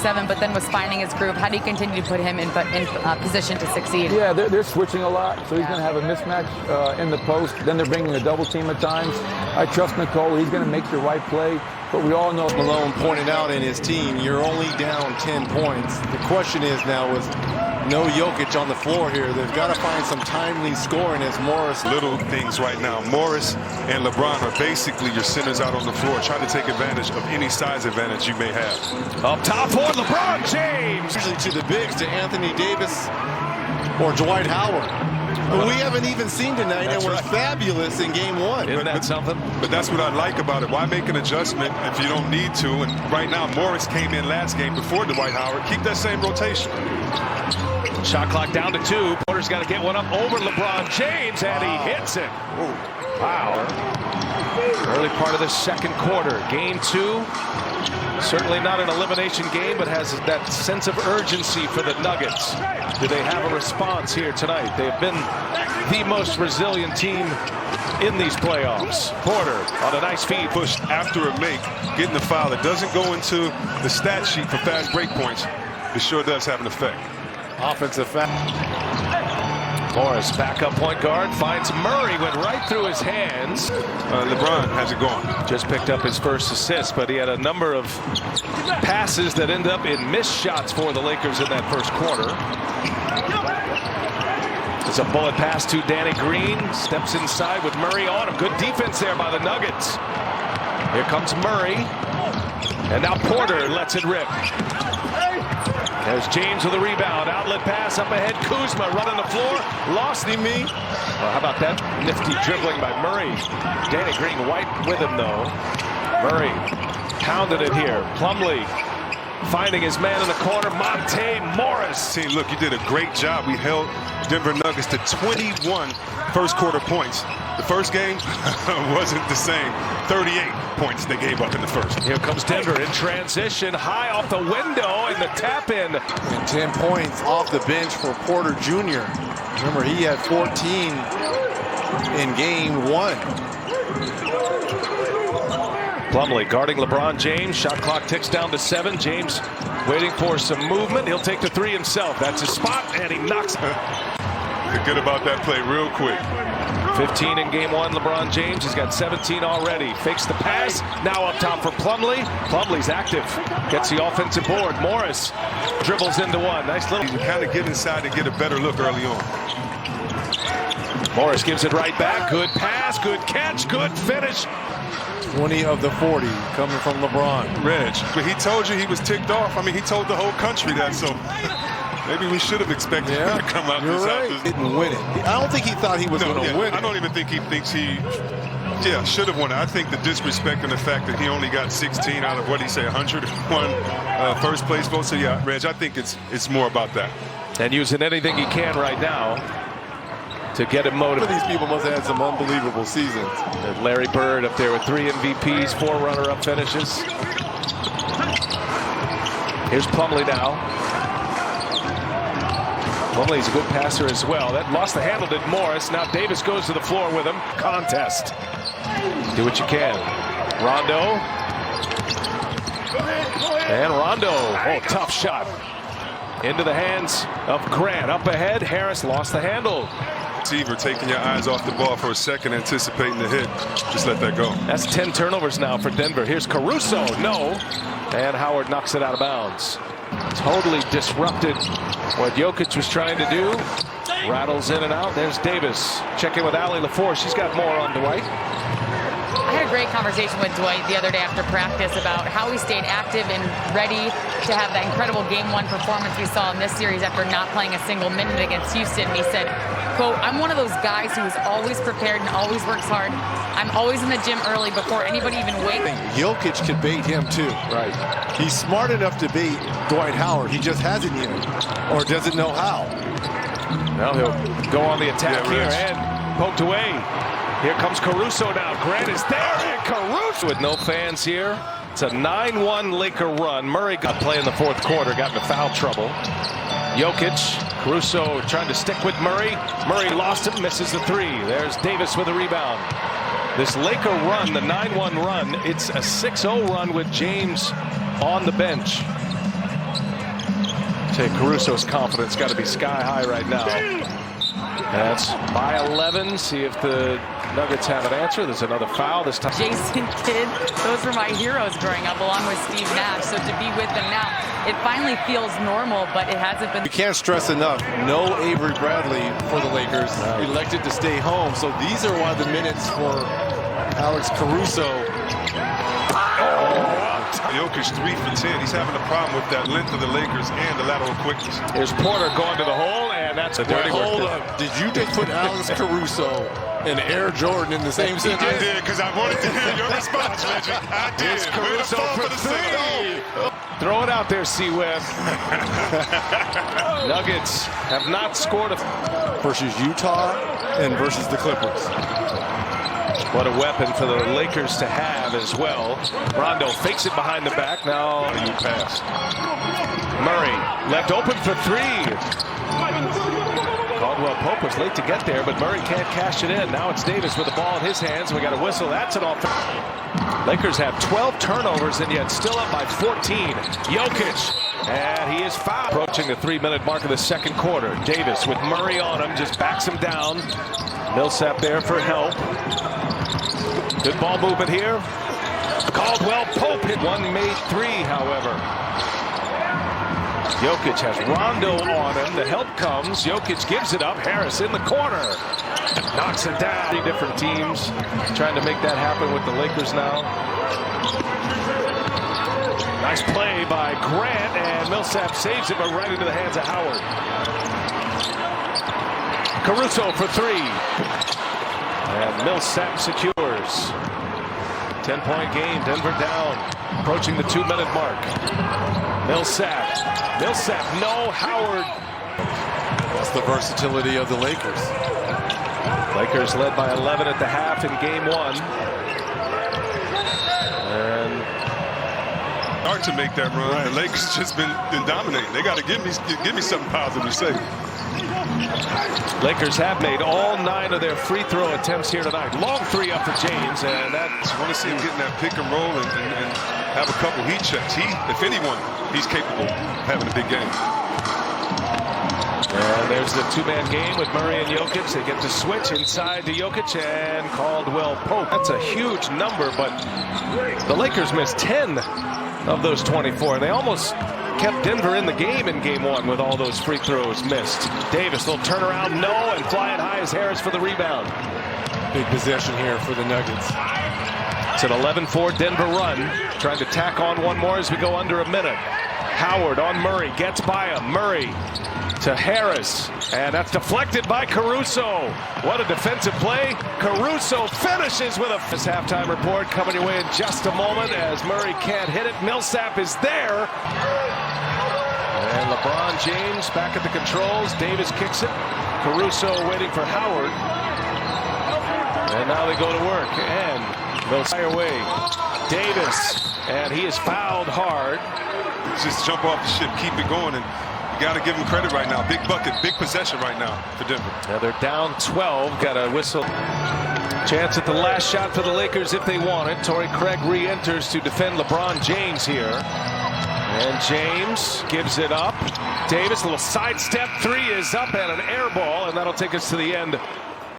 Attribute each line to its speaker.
Speaker 1: 7, but then was finding his groove. How do you continue to put him in position to succeed?
Speaker 2: Yeah, they're switching a lot, so he's going to have a mismatch in the post. Then they're bringing a double team at times. I trust Nicole. He's going to make the right play. But we all know
Speaker 3: Malone pointed out in his team, you're only down 10 points. The question is now with no Jokic on the floor here, they've got to find some timely scoring as Morris.
Speaker 4: Little things right now. Morris and LeBron are basically your centers out on the floor, trying to take advantage of any size advantage you may have.
Speaker 5: Up top for LeBron James.
Speaker 3: Usually to the bigs, to Anthony Davis or Dwight Howard. But we haven't even seen tonight, and we're fabulous in game 1.
Speaker 5: Isn't that something?
Speaker 4: But that's what I like about it. Why make an adjustment if you don't need to? And right now, Morris came in last game before Dwight Howard. Keep that same rotation.
Speaker 5: Shot clock down to 2. Porter's got to get one up over LeBron James, and he hits it. Wow. Early part of the second quarter. Game 2. Certainly not an elimination game, but has that sense of urgency for the Nuggets. Do they have a response here tonight? They've been the most resilient team in these playoffs. Porter on a nice feed.
Speaker 4: Pushed after a make, getting the foul. It doesn't go into the stat sheet for fast break points. It sure does have an effect.
Speaker 3: Offensive foul.
Speaker 5: Morris, backup point guard, finds Murray, went right through his hands.
Speaker 4: LeBron has it going.
Speaker 5: Just picked up his first assist, but he had a number of passes that end up in missed shots for the Lakers in that first quarter. It's a bullet pass to Danny Green. Steps inside with Murray on him. Good defense there by the Nuggets. Here comes Murray. And now Porter lets it rip. There's James with a rebound. Outlet pass up ahead. Kuzma running the floor. Lost him. Well, how about that nifty dribbling by Murray? Danny Green white with him, though. Murray pounded it here. Plumlee finding his man in the corner. Monte Morris.
Speaker 4: Team, look, you did a great job. We held Denver Nuggets to 21 first quarter points. The first game wasn't the same. 38 points they gave up in the first.
Speaker 5: Here comes Denver in transition. High off the window and the tap in.
Speaker 3: And 10 points off the bench for Porter Jr. Remember, he had 14 in game 1.
Speaker 5: Plumlee guarding LeBron James. Shot clock ticks down to 7. James waiting for some movement. He'll take the 3 himself. That's his spot, and he knocks.
Speaker 4: Forget about that play real quick.
Speaker 5: 15 in game 1, LeBron James. He's got 17 already. Fakes the pass. Now up top for Plumlee. Plumlee's active. Gets the offensive board. Morris dribbles into one. Nice little.
Speaker 4: You can kind of get inside and get a better look early on.
Speaker 5: Morris gives it right back. Good pass. Good catch. Good finish.
Speaker 3: 20 of the 40 coming from LeBron.
Speaker 4: Reg, but he told you he was ticked off. I mean, he told the whole country that, so maybe we should have expected him to come out this out.
Speaker 3: Didn't win it. I don't think he thought he was going to win it.
Speaker 4: I don't even think he thinks he should have won it. I think the disrespect and the fact that he only got 16 out of, what did he say, 101 first place votes. So, yeah, Reg, I think it's more about that.
Speaker 5: And using anything he can right now to get him motivated.
Speaker 3: These people must have had some unbelievable seasons.
Speaker 5: There's Larry Bird up there with 3 MVPs, 4 runner-up finishes. Here's Plumlee now. Plumlee's a good passer as well. That lost the handle to Morris. Now Davis goes to the floor with him. Contest. Do what you can. Rondo. And Rondo. Oh, tough shot. Into the hands of Grant. Up ahead. Harris lost the handle.
Speaker 4: Receiver taking your eyes off the ball for a second, anticipating the hit. Just let that go.
Speaker 5: That's 10 turnovers now for Denver. Here's Caruso. No. And Howard knocks it out of bounds. Totally disrupted what Jokic was trying to do. Rattles in and out. There's Davis. Check in with Allie LaForce. She's got more on Dwight.
Speaker 1: I had a great conversation with Dwight the other day after practice about how he stayed active and ready to have that incredible Game 1 performance we saw in this series after not playing a single minute against Houston. And he said, quote, "I'm one of those guys who is always prepared and always works hard. I'm always in the gym early before anybody even wakes."
Speaker 3: Jokic could bait him too.
Speaker 5: Right.
Speaker 3: He's smart enough to bait Dwight Howard. He just hasn't yet, or doesn't know how.
Speaker 5: Now he'll go on the attack here and poked away. Here comes Caruso now. Grant is there, and Caruso with no fans here. It's a 9-1 Laker run. Murray got play in the fourth quarter, got into foul trouble. Jokic, Caruso trying to stick with Murray. Murray lost him, misses the 3. There's Davis with a rebound. This Laker run, the 9-1 run, it's a 6-0 run with James on the bench. Jay Caruso's confidence got to be sky high right now. That's by 11. See if the Nuggets have an answer. There's another foul this time.
Speaker 1: Jason Kidd, those were my heroes growing up, along with Steve Nash. So to be with them now, it finally feels normal, but it hasn't been.
Speaker 3: You can't stress enough, no Avery Bradley for the Lakers. Elected to stay home. So these are one of the minutes for Alex Caruso.
Speaker 4: Jokic 3 for 10. He's having a problem with that length of the Lakers and the lateral quickness.
Speaker 5: Here's Porter going to the hole, and that's a dirty work.
Speaker 3: Hold up. Did you just put Alex Caruso and Air Jordan in the same sentence?
Speaker 4: I did, because I wanted to hear your response, Reggie. I did.
Speaker 5: Here's Caruso for
Speaker 4: the
Speaker 5: 3. Throw it out there, C-Web. Nuggets have not scored
Speaker 3: versus Utah and versus the Clippers.
Speaker 5: What a weapon for the Lakers to have as well. Rondo fakes it behind the back. Now you pass. Murray left open for 3. Caldwell Pope was late to get there, but Murray can't cash it in. Now it's Davis with the ball in his hands. We got a whistle. That's an offense. Lakers have 12 turnovers and yet still up by 14. Jokic, and he is fouled. Approaching the 3-minute mark of the second quarter. Davis with Murray on him, just backs him down. Millsap there for help. Good ball movement here. Caldwell Pope hit one, made 3, however. Jokic has Rondo on him. The help comes. Jokic gives it up. Harris in the corner. Knocks it down. 3 different teams trying to make that happen with the Lakers now. Nice play by Grant, and Millsap saves it, but right into the hands of Howard. Caruso for 3. And Millsap secures. 10-point game. Denver down. Approaching the 2-minute mark. Millsap. No. Howard.
Speaker 3: That's the versatility of the Lakers.
Speaker 5: Lakers led by 11 at the half in game 1. And
Speaker 4: hard to make that run. Right. The Lakers just been dominating. They got to give me something positive to say.
Speaker 5: Lakers have made all 9 of their free throw attempts here tonight. Long 3 up for James, and
Speaker 4: I want to see him getting that pick and roll and have a couple heat checks. If anyone, he's capable of having a big game.
Speaker 5: And there's the 2-man game with Murray and Jokic. They get to switch inside to Jokic and Caldwell Pope. That's a huge number, but the Lakers missed 10 of those 24. They almost kept Denver in the game in game 1 with all those free throws missed. Davis, little turnaround, no, and flying high is Harris for the rebound.
Speaker 3: Big possession here for the Nuggets.
Speaker 5: It's an 11-4 Denver run. Trying to tack on one more as we go under a minute. Howard on Murray, gets by him. Murray to Harris, and that's deflected by Caruso. What a defensive play. Caruso finishes with a halftime report coming your way in just a moment as Murray can't hit it. Millsap is there. And LeBron James back at the controls. Davis kicks it. Caruso waiting for Howard. And now they go to work. And Millsap away. Davis. And he is fouled hard.
Speaker 4: Just jump off the ship, keep it going, and you got to give him credit right now. Big bucket, big possession right now for Denver.
Speaker 5: Yeah, they're down 12. Got a whistle. Chance at the last shot for the Lakers if they want it. Torrey Craig re-enters to defend LeBron James here. And James gives it up. Davis, a little sidestep. 3 is up and an air ball, and that'll take us to the end